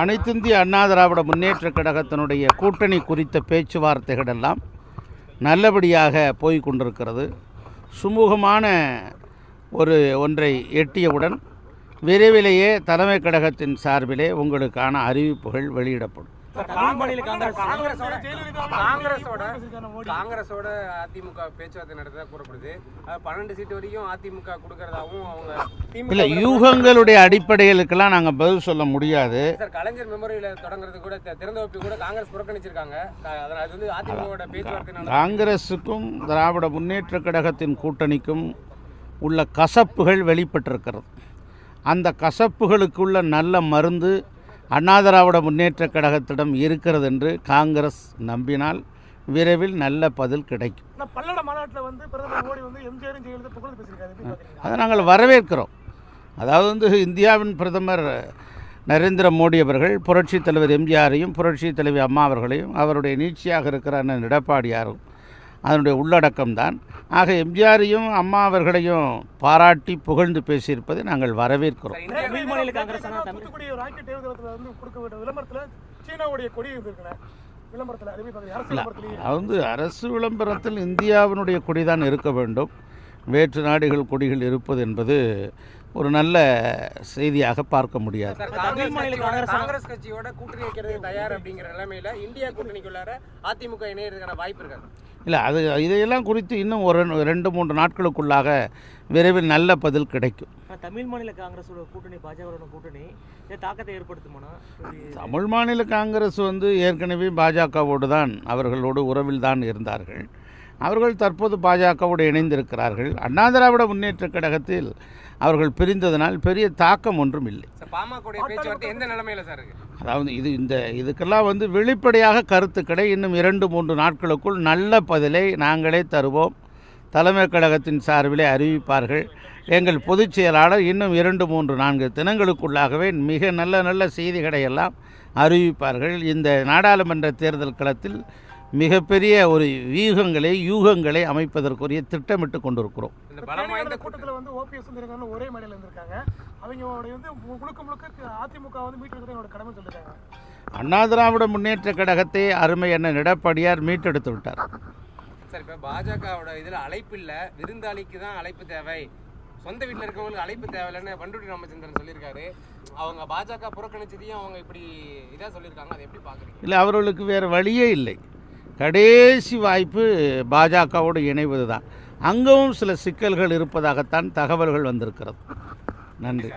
அனைத்திந்திய அண்ணா திராவிட முன்னேற்றக் கழகத்தினுடைய கூட்டணி குறித்த பேச்சுவார்த்தைகள் எல்லாம் நல்லபடியாக போய் கொண்டிருக்கிறது. சுமூகமான ஒன்றை எட்டியவுடன் விரைவிலேயே தலைமை கழகத்தின் சார்பிலே உங்களுக்கான அறிவிப்புகள் வெளியிடப்படும். காங்கிரஸோட அதிமுக பேச்சுவார்த்தை நடத்த கூறப்படுது. 12 சீட்டு வரைக்கும் அதிமுக கொடுக்கறதாவும் அவங்க இல்லை, யூகங்களுடைய அடிப்படைகளுக்கெல்லாம் நாங்கள் பதில் சொல்ல முடியாது. சார், கலைஞர் மெமோரியல் தொடங்குறது கூட திறந்த வைப்பு கூட காங்கிரஸ் புறக்கணிச்சிருக்காங்க. அதனால் அது வந்து அதிமுக பேச்சுவார்த்தை காங்கிரஸுக்கும் திராவிட முன்னேற்ற கழகத்தின் கூட்டணிக்கும் உள்ள கசப்புகள் வெளிப்பட்டிருக்கிறது. அந்த கசப்புகளுக்குள்ள நல்ல மருந்து அண்ணா திராவிட முன்னேற்ற கழகத்திடம் இருக்கிறது என்று காங்கிரஸ் நம்பினால் விரைவில் நல்ல பதில் கிடைக்கும். அதை நாங்கள் வரவேற்கிறோம். அதாவது இந்தியாவின் பிரதமர் நரேந்திர மோடி அவர்கள் புரட்சித் தலைவர் எம்ஜிஆரையும் புரட்சித் தலைவி அம்மா அவர்களையும் அவருடைய நீட்சியாக இருக்கிற அண்ணன் எடப்பாடியாரும் அதனுடைய உள்ளடக்கம்தான். ஆக எம்ஜிஆரையும் அம்மா அவர்களையும் பாராட்டி புகழ்ந்து பேசியிருப்பதை நாங்கள் வரவேற்கிறோம். அரசு விளம்பரத்தில் இந்தியாவினுடைய கொடிதான் இருக்க வேண்டும். வேற்று நாடுகள் கொடிகள் இருப்பது என்பது ஒரு நல்ல செய்தியாக பார்க்க முடியாது. காங்கிரஸ் கட்சியோட கூட்டணி வைக்கிறது தயார் அப்படிங்கிற நிலைமையில இந்தியா கூட்டணிக்குள்ளார அதிமுக இணையறதுக்கான வாய்ப்பு இருக்காது. இல்லை, இதையெல்லாம் குறித்து இன்னும் ஒரு 2-3 நாட்களுக்குள்ளாக விரைவில் நல்ல பதில் கிடைக்கும். தமிழ் மாநில காங்கிரஸோட கூட்டணி பாஜகவோட கூட்டணி தாக்கத்தை ஏற்படுத்துமானா? தமிழ் மாநில காங்கிரஸ் ஏற்கனவே பாஜகவோடு தான் அவர்களோடு உறவில் தான் இருந்தார்கள். அவர்கள் தற்போது பாஜகவோடு இணைந்திருக்கிறார்கள். அண்ணா திராவிட முன்னேற்ற கழகத்தில் அவர்கள் பிரிந்ததனால் பெரிய தாக்கம் ஒன்றும் இல்லை. அதாவது இதுக்கெல்லாம் வெளிப்படையாக கருத்துக்களை இன்னும் 2-3 நாட்களுக்குள் நல்ல பதிலை நாங்களே தருவோம். தலைமை கழகத்தின் சார்பிலே அறிவிப்பார்கள். எங்கள் பொதுச் செயலாளர் இன்னும் 2-3-4 தினங்களுக்குள்ளாகவே மிக நல்ல செய்திகளை எல்லாம் அறிவிப்பார்கள். இந்த நாடாளுமன்ற தேர்தல் களத்தில் மிகப்பெரிய ஒரு யூகங்களை அமைப்பதற்குரிய திட்டமிட்டு கொண்டிருக்கிறோம். அண்ணா திராவிட முன்னேற்ற கழகத்தை அருமை அண்ணன் எடப்பாடியார் மீட்டெடுத்து விட்டார். சார், இப்போ பாஜகவோட இதில் அழைப்பு இல்லை, விருந்தாளிக்கு தான் அழைப்பு தேவை, சொந்த வீட்டில் இருக்கவங்களுக்கு அழைப்பு தேவையில்லைன்னு பண்டூரி ராமச்சந்திரன் சொல்லியிருக்காரு. அவங்க பாஜக புறக்கணிச்சதையும் அவங்க இப்படி இதாக சொல்லியிருக்காங்க. அதை எப்படி பார்க்குறீங்க? இல்லை, அவர்களுக்கு வேறு வழியே இல்லை. கடைசி வாய்ப்பு பாஜகவோடு இணைவது தான். அங்கவும் சில சிக்கல்கள் இருப்பதாகத்தான் தகவல்கள் வந்திருக்கிறது. நன்றி.